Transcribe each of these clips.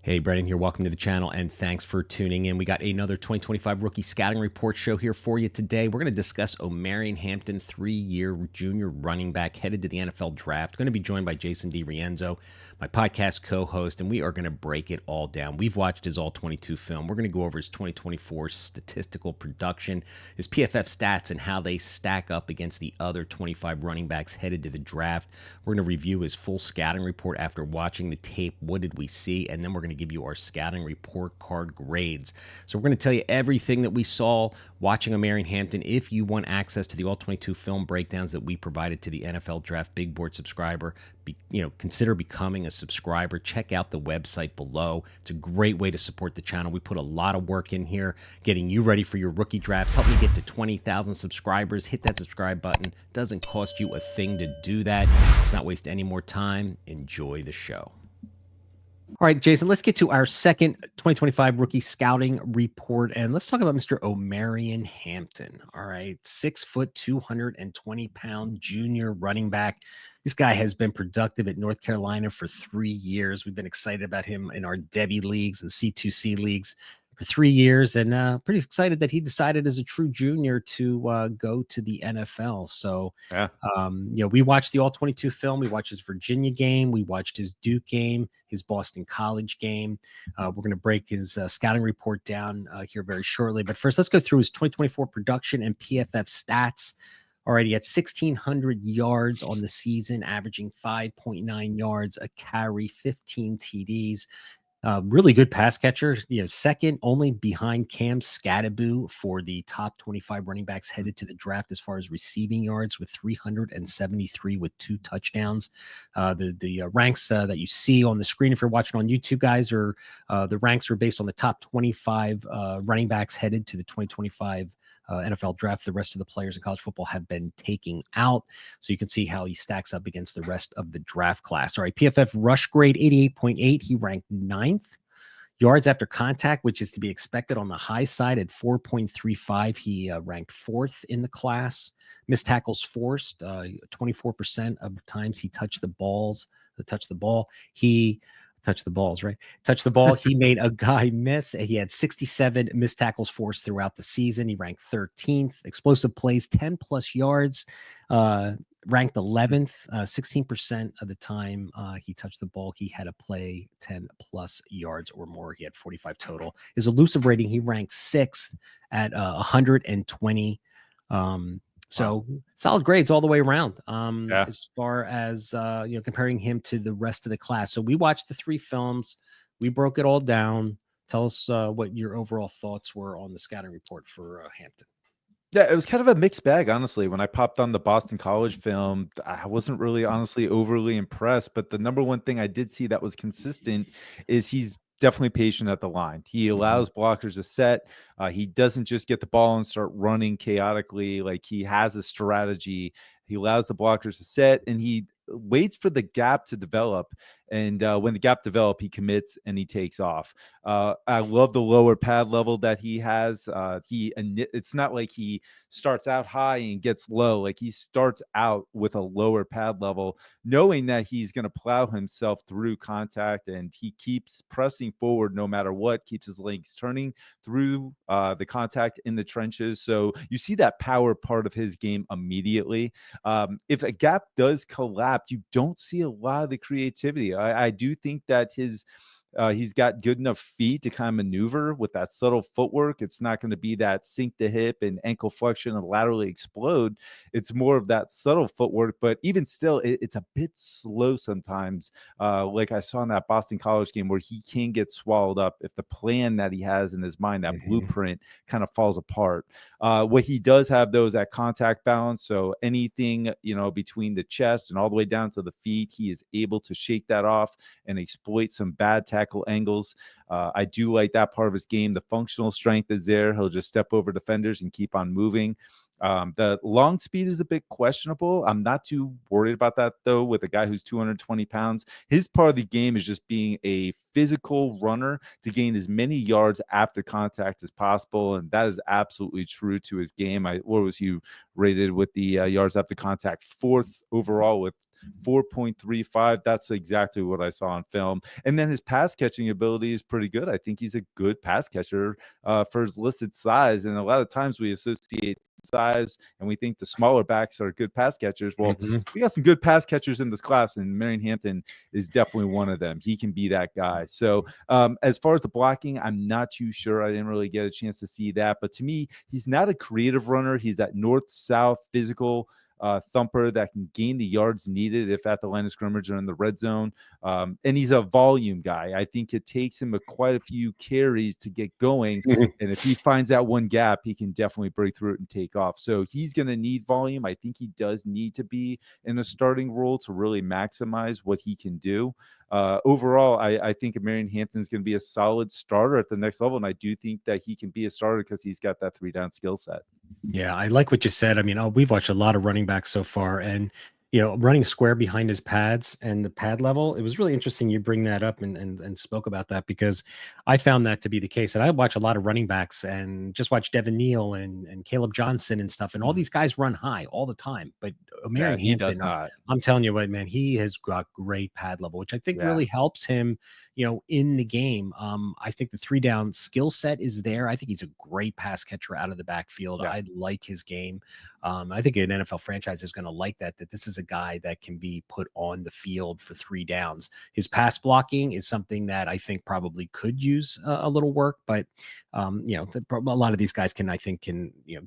Hey, Brennan here. Welcome to the channel, and thanks for tuning in. We got another 2025 Rookie Scouting Report show here for you today. We're going to discuss Omarion Hampton, 3-year junior running back headed to the NFL Draft. Going to be joined by Jason DiRienzo, my podcast co-host, and we are going to break it all down. We've watched his All-22 film. We're going to go over his 2024 statistical production, his PFF stats, and how they stack up against the other 25 running backs headed to the draft. We're going to review his full scouting report after watching the tape. What did we see? And then we're going to give you our scouting report card grades. So we're going to tell you everything that we saw watching Omarion Hampton. If you want access to the All-22 film breakdowns that we provided to the NFL Draft Big Board subscriber, consider becoming a subscriber. Check out the website below. It's a great way to support the channel. We put a lot of work in here getting you ready for your rookie drafts. Help me get to 20,000 subscribers. Hit that subscribe button. Doesn't cost you a thing to do that. Let's not waste any more time. Enjoy the show. All right, Jason, let's get to our second 2025 rookie scouting report, and let's talk about Mr. Omarion Hampton. All right, 6 foot, 220-pound junior running back. This guy has been productive at North Carolina for 3 years. We've been excited about him in our Debbie leagues and C2C leagues for 3 years, and pretty excited that he decided as a true junior to go to the NFL. So, Yeah. We watched the All-22 film. We watched his Virginia game. We watched his Duke game, his Boston College game. We're going to break his scouting report down here very shortly. But first, let's go through his 2024 production and PFF stats. All right, he had 1,600 yards on the season, averaging 5.9 yards a carry, 15 TDs. Really good pass catcher, second only behind Cam Scatterbo for the top 25 running backs headed to the draft as far as receiving yards, with 373 with 2 touchdowns. The ranks that you see on the screen, if you're watching on YouTube, guys, are the ranks are based on the top 25 running backs headed to the 2025 NFL draft. The rest of the players in college football have been taken out, so you can see how he stacks up against the rest of the draft class. All right, PFF rush grade 88.8. He ranked 9th. Yards after contact, which is to be expected on the high side, at 4.35. He ranked 4th in the class. Missed tackles forced, 24% of the times he touched the ball. He touched the balls, right? Touched the ball. He made a guy miss. He had 67 missed tackles forced throughout the season. He ranked 13th. Explosive plays, 10 plus yards, ranked 11th. 16% of the time he touched the ball, he had a play 10 plus yards or more. He had 45 total. His elusive rating, he ranked 6th at 120. So solid grades all the way around. As far as comparing him to the rest of the class. So we watched the 3 films. We broke it all down. Tell us what your overall thoughts were on the scouting report for Hampton. Yeah, it was kind of a mixed bag, honestly. When I popped on the Boston College film, I wasn't really honestly overly impressed. But the number one thing I did see that was consistent is he's definitely patient at the line. He allows blockers to set. He doesn't just get the ball and start running chaotically. Like, he has a strategy. He allows the blockers to set, and he waits for the gap to develop. And when the gap develops, he commits and he takes off. I love the lower pad level that he has. It's not like he starts out high and gets low. Like, he starts out with a lower pad level, knowing that he's going to plow himself through contact, and he keeps pressing forward no matter what, keeps his legs turning through the contact in the trenches. So you see that power part of his game immediately. If a gap does collapse, you don't see a lot of the creativity. I do think that he's got good enough feet to kind of maneuver with that subtle footwork. It's not going to be that sink the hip and ankle flexion and laterally explode. It's more of that subtle footwork, but even still, it's a bit slow sometimes. Like I saw in that Boston College game, where he can get swallowed up if the plan that he has in his mind, that blueprint, kind of falls apart. What he does have, though, is that contact balance. So anything, between the chest and all the way down to the feet, he is able to shake that off and exploit some bad tackle angles. I do like that part of his game. The functional strength is there. He'll just step over defenders and keep on moving. The long speed is a bit questionable. I'm not too worried about that, though, with a guy who's 220 pounds. His part of the game is just being a physical runner to gain as many yards after contact as possible, and that is absolutely true to his game. What was he rated with the yards after contact? Fourth overall with 4.35. That's exactly what I saw on film. And then his pass catching ability is pretty good. I think he's a good pass catcher for his listed size. And a lot of times we associate size and we think the smaller backs are good pass catchers. Well, we got some good pass catchers in this class, and Omarion Hampton is definitely one of them. He can be that guy. So as far as the blocking, I'm not too sure. I didn't really get a chance to see that. But to me, he's not a creative runner. He's that north-south physical thumper that can gain the yards needed if at the line of scrimmage or in the red zone. And he's a volume guy. I think it takes him quite a few carries to get going. And if he finds that one gap, he can definitely break through it and take off. So he's going to need volume. I think he does need to be in a starting role to really maximize what he can do. Overall, I think Omarion Hampton is going to be a solid starter at the next level. And I do think that he can be a starter because he's got that 3-down skill set. Yeah, I like what you said. I mean, we've watched a lot of running backs so far, and running square behind his pads and the pad level. It was really interesting you bring that up and spoke about that, because I found that to be the case. And I watch a lot of running backs and just watch Devin Neal and Caleb Johnson and stuff. And all these guys run high all the time. But Omarion he does Hampton, not. I'm telling you what, man, he has got great pad level, which I think really helps him, in the game. I think the 3-down skill set is there. I think he's a great pass catcher out of the backfield. I like his game. I think an NFL franchise is going to like that this is a guy that can be put on the field for 3 downs. His pass blocking is something that I think probably could use a little work, but a lot of these guys can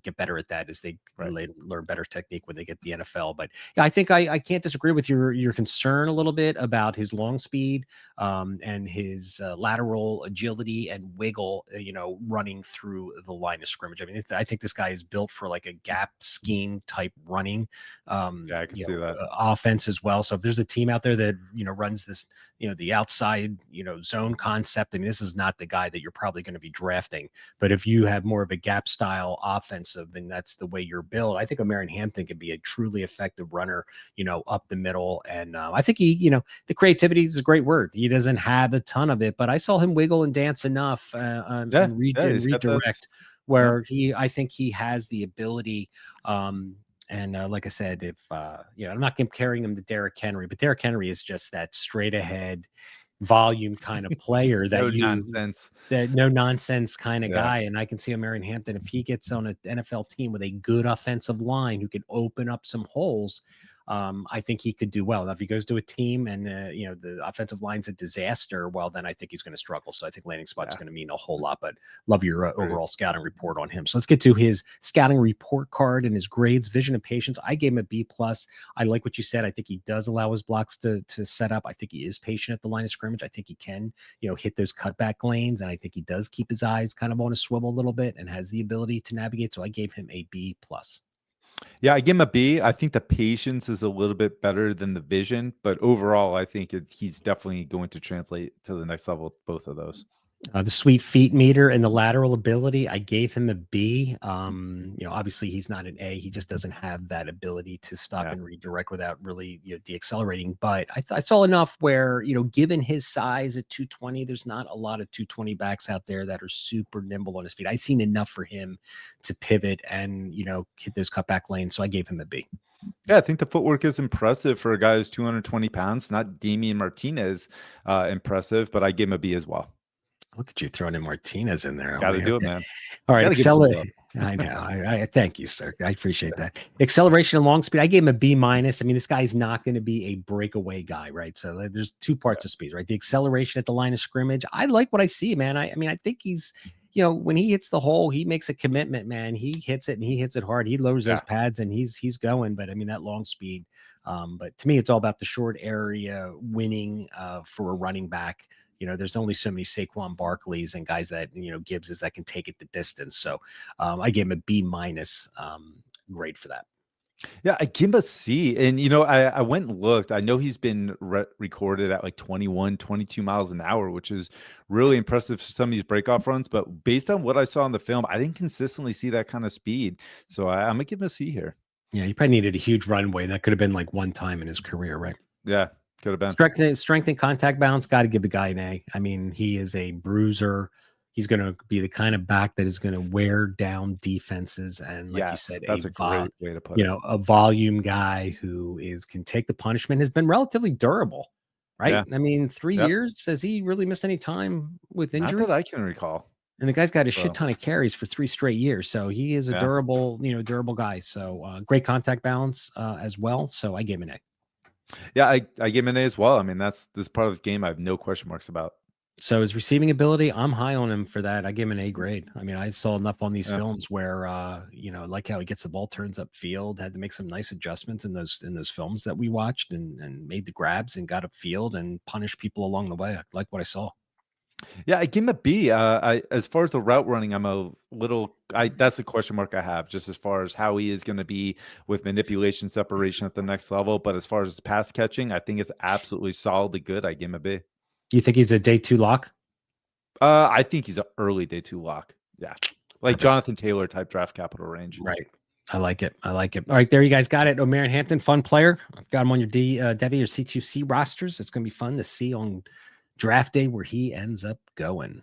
get better at that as they learn better technique when they get the NFL. But yeah, I think I can't disagree with your concern a little bit about his long speed and his lateral agility and wiggle, running through the line of scrimmage. I mean, I think this guy is built for like a gap scheme type running. I can see that. Offense as well. So if there's a team out there that runs this, the outside zone concept, I mean, this is not the guy that you're probably going to be drafting. But if you have more of a gap style offensive and that's the way you're built, I think Omarion Hampton can be a truly effective runner, up the middle. And I think he, the creativity is a great word. He doesn't have a ton of it, but I saw him wiggle and dance enough and redirect where I think he has the ability. And like I said, if I'm not comparing him to Derrick Henry, but Derrick Henry is just that straight ahead volume kind of player that no nonsense kind of guy. And I can see Omarion Hampton, if he gets on an NFL team with a good offensive line who can open up some holes, I think he could do well. Now, if he goes to a team and the offensive line's a disaster, well, then I think he's going to struggle. So I think landing spot's going to mean a whole lot. But love your overall scouting report on him. So let's get to his scouting report card and his grades. Vision and patience, I gave him a B+. I like what you said. I think he does allow his blocks to set up. I think he is patient at the line of scrimmage. I think he can hit those cutback lanes, and I think he does keep his eyes kind of on a swivel a little bit and has the ability to navigate. So I gave him a B+. Yeah, I give him a B. I think the patience is a little bit better than the vision, but overall, I think he's definitely going to translate to the next level, both of those. The sweet feet meter and the lateral ability, I gave him a B. Obviously he's not an A. He just doesn't have that ability to stop and redirect without really deaccelerating. But I saw enough where, given his size at 220, there's not a lot of 220 backs out there that are super nimble on his feet. I've seen enough for him to pivot and, hit those cutback lanes. So I gave him a B. Yeah, I think the footwork is impressive for a guy who's 220 pounds. Not Damian Martinez impressive, but I gave him a B as well. Look at you throwing in Martinez in there. Got to do it, man. All right. I know. I thank you, sir. I appreciate that. Acceleration and long speed, I gave him a B-. I mean, this guy's not going to be a breakaway guy, right? So there's two parts of speed, right? The acceleration at the line of scrimmage. I like what I see, man. I mean, I think he's, when he hits the hole, he makes a commitment, man. He hits it and he hits it hard. He lowers those pads and he's going. But I mean, that long speed. But to me, it's all about the short area winning for a running back. There's only so many Saquon Barkleys and guys that, Gibbses that can take it the distance. So I gave him a B-. Grade for that. Yeah, I give him a C. And, I went and looked. I know he's been recorded at like 21, 22 miles an hour, which is really impressive for some of these breakoff runs. But based on what I saw in the film, I didn't consistently see that kind of speed. So I'm going to give him a C here. Yeah, he probably needed a huge runway. That could have been like one time in his career, right? Yeah. Could have been. Strength and contact balance, got to give the guy an A. I mean, he is a bruiser. He's going to be the kind of back that is going to wear down defenses. And like you said, that's a great way to put it. A volume guy who can take the punishment, has been relatively durable, right? Yeah. I mean, 3 years. Has he really missed any time with injury? Not that I can recall. And the guy's got a shit ton of carries for 3 straight years. So he is a durable guy. So great contact balance as well. So I gave him an A. Yeah, I gave him an A as well. I mean, this part of the game I have no question marks about. So his receiving ability, I'm high on him for that. I give him an A grade. I mean, I saw enough on these films where, like how he gets the ball, turns upfield, had to make some nice adjustments in those films that we watched, and made the grabs and got upfield and punished people along the way. I like what I saw. Yeah, I give him a B. As far as the route running, I'm a little. That's a question mark I have, just as far as how he is going to be with manipulation, separation at the next level. But as far as pass catching, I think it's absolutely solidly good. I give him a B. You think he's a day 2 lock? I think he's an early day 2 lock. Yeah, like Perfect. Jonathan Taylor type draft capital range. Right. I like it. All right, there you guys got it. Omarion Hampton, fun player. I've got him on your Debbie, your C2C rosters. It's going to be fun to see on draft day where he ends up going.